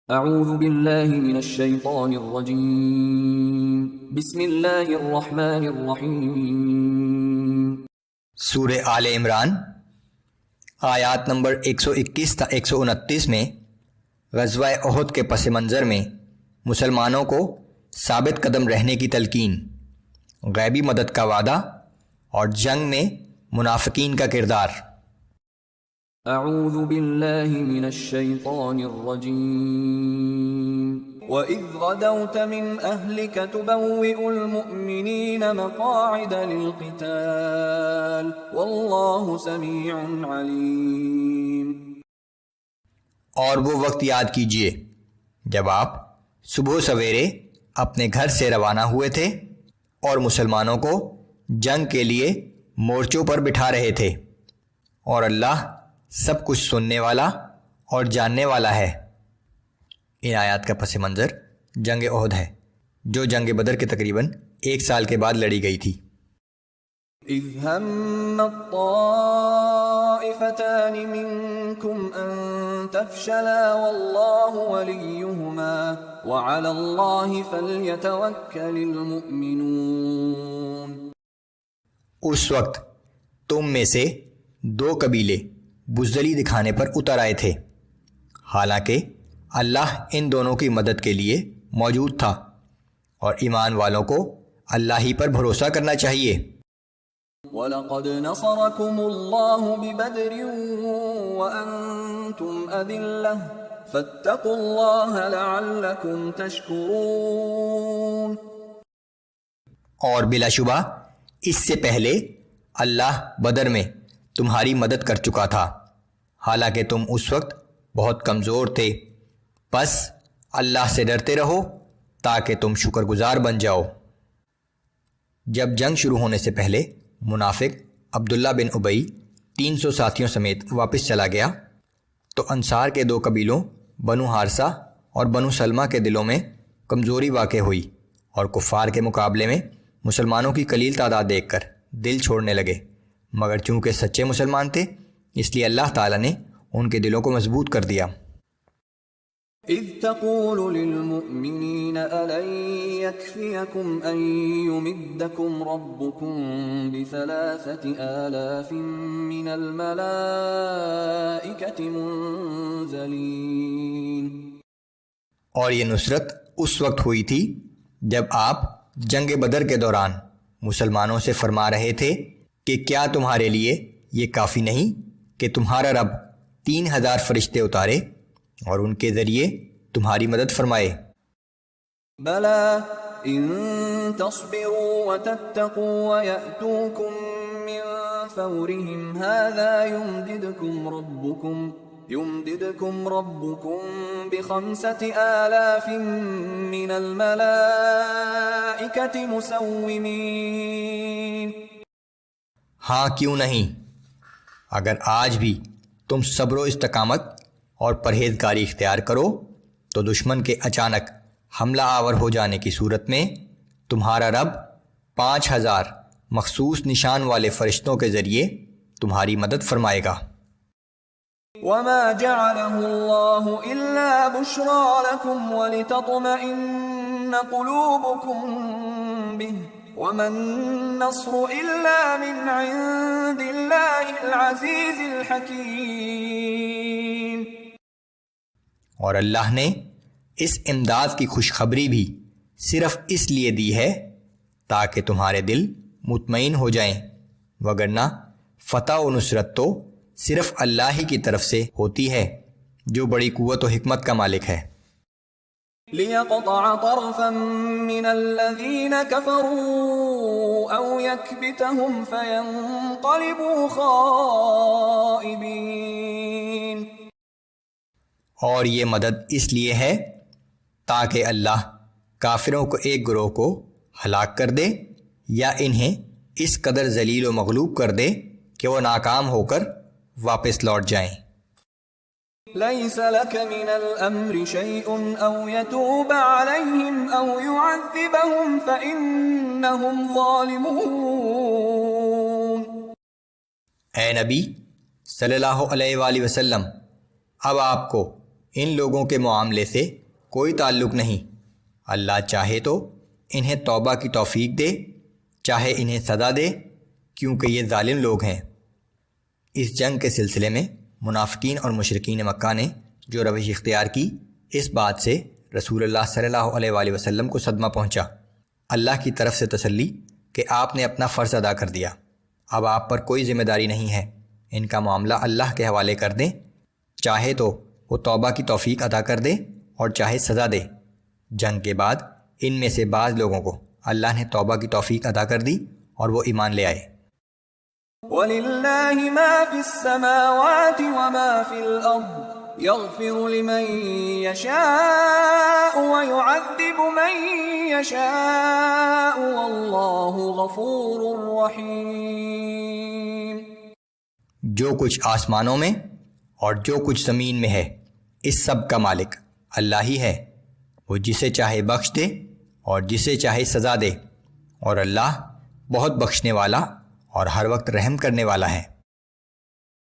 اعوذ باللہ من الشیطان الرجیم بسم اللہ الرحمن الرحیم۔ سورہ آل عمران آیات نمبر 121 تا 129 میں غزوہ احد کے پس منظر میں مسلمانوں کو ثابت قدم رہنے کی تلقین، غیبی مدد کا وعدہ اور جنگ میں منافقین کا کردار۔ اعوذ باللہ من الشیطان الرجیم۔ وَإِذْ غَدَوْتَ مِنْ أَهْلِكَ تُبَوِّئُ الْمُؤْمِنِينَ مَقَاعِدَ لِلْقِتَالِ وَاللَّهُ سَمِيعٌ عَلِيمٌ۔ اور وہ وقت یاد کیجئے جب آپ صبح سویرے اپنے گھر سے روانہ ہوئے تھے اور مسلمانوں کو جنگ کے لیے مورچوں پر بٹھا رہے تھے، اور اللہ سب کچھ سننے والا اور جاننے والا ہے۔ ان آیات کا پس منظر جنگ احد ہے، جو جنگ بدر کے تقریباً 1 سال کے بعد لڑی گئی تھی۔ اذ هم الطائفتان منكم ان تفشلا والله وليهما وعلى الله فليتوكل المؤمنون۔ اس وقت تم میں سے 2 قبیلے بزدلی دکھانے پر اتر آئے تھے، حالانکہ اللہ ان دونوں کی مدد کے لیے موجود تھا، اور ایمان والوں کو اللہ ہی پر بھروسہ کرنا چاہیے۔ وَلَقَدْ نَصَرَكُمُ اللَّهُ بِبَدْرٍ وَأَنْتُمْ أَذِلَّةٌ فَاتَّقُوا اللَّهَ لَعَلَّكُمْ تَشْكُرُونَ۔ اور بلا شبہ اس سے پہلے اللہ بدر میں تمہاری مدد کر چکا تھا، حالانکہ تم اس وقت بہت کمزور تھے، بس اللہ سے ڈرتے رہو تاکہ تم شکر گزار بن جاؤ۔ جب جنگ شروع ہونے سے پہلے منافق عبداللہ بن ابی 300 ساتھیوں سمیت واپس چلا گیا تو انصار کے 2 قبیلوں بنو حارثہ اور بنو سلمہ کے دلوں میں کمزوری واقع ہوئی، اور کفار کے مقابلے میں مسلمانوں کی قلیل تعداد دیکھ کر دل چھوڑنے لگے، مگر چونکہ سچے مسلمان تھے اس لیے اللہ تعالیٰ نے ان کے دلوں کو مضبوط کر دیا۔ اذ تقول للمؤمنین ألن يكفيكم أن يمدكم ربكم ب3,000 من الملائكة منزلین۔ اور یہ نصرت اس وقت ہوئی تھی جب آپ جنگ بدر کے دوران مسلمانوں سے فرما رہے تھے کہ کیا تمہارے لیے یہ کافی نہیں کہ تمہارا رب 3,000 فرشتے اتارے اور ان کے ذریعے تمہاری مدد فرمائے؟ بلا ان تصبروا وتتقوا ويأتوكم من فورهم هذا يمددكم ربكم ب5,000 من الملائكة مسومين۔ ہاں کیوں نہیں، اگر آج بھی تم صبر و استقامت اور پرہیزگاری اختیار کرو تو دشمن کے اچانک حملہ آور ہو جانے کی صورت میں تمہارا رب 5,000 مخصوص نشان والے فرشتوں کے ذریعے تمہاری مدد فرمائے گا۔ وما جعله الله إلا بشرى لكم ولتطمئن قلوبكم به وما النصر إلا من عند الله العزيز الحكيم۔ اور اللہ نے اس امداد کی خوشخبری بھی صرف اس لیے دی ہے تاکہ تمہارے دل مطمئن ہو جائیں، وگرنہ فتح و نصرت تو صرف اللہ ہی کی طرف سے ہوتی ہے جو بڑی قوت و حکمت کا مالک ہے۔ لِيَقْطَعَ طَرْفًا مِّنَ الَّذِينَ كَفَرُوا أَوْ يَكْبِتَهُمْ فَيَنقَلِبُوا خَائِبِينَ۔ اور یہ مدد اس لیے ہے تاکہ اللہ کافروں کو ایک گروہ کو ہلاک کر دے یا انہیں اس قدر ذلیل و مغلوب کر دے کہ وہ ناکام ہو کر واپس لوٹ جائیں۔ لَيْسَ لَكَ مِنَ الْأَمْرِ شَيْءٌ أَوْ يَتُوبَ عَلَيْهِمْ أَوْ يُعَذِّبَهُمْ فَإِنَّهُمْ ظَالِمُونَ۔ اے نبی صلی اللہ علیہ وآلہ وسلم، اب آپ کو ان لوگوں کے معاملے سے کوئی تعلق نہیں۔ اللہ چاہے تو انہیں توبہ کی توفیق دے، چاہے انہیں سزا دے، کیونکہ یہ ظالم لوگ ہیں۔ اس جنگ کے سلسلے میں منافقین اور مشرکین مکہ نے جو روش اختیار کی، اس بات سے رسول اللہ صلی اللہ علیہ وآلہ وسلم کو صدمہ پہنچا۔ اللہ کی طرف سے تسلی کہ آپ نے اپنا فرض ادا کر دیا، اب آپ پر کوئی ذمہ داری نہیں ہے، ان کا معاملہ اللہ کے حوالے کر دیں، چاہے تو وہ توبہ کی توفیق عطا کر دے اور چاہے سزا دے۔ جنگ کے بعد ان میں سے بعض لوگوں کو اللہ نے توبہ کی توفیق عطا کر دی اور وہ ایمان لے آئے۔ وَلِلَّهِ مَا فِي السَّمَاوَاتِ وَمَا فِي الْأَرْضِ يَغْفِرُ لِمَن يَشَاءُ وَيُعَذِّبُ مَن يَشَاءُ وَاللَّهُ غَفُورٌ رَّحِيمٌ۔ جو کچھ آسمانوں میں اور جو کچھ زمین میں ہے، اس سب کا مالک اللہ ہی ہے، وہ جسے چاہے بخش دے اور جسے چاہے سزا دے، اور اللہ بہت بخشنے والا اور ہر وقت رحم کرنے والا ہے۔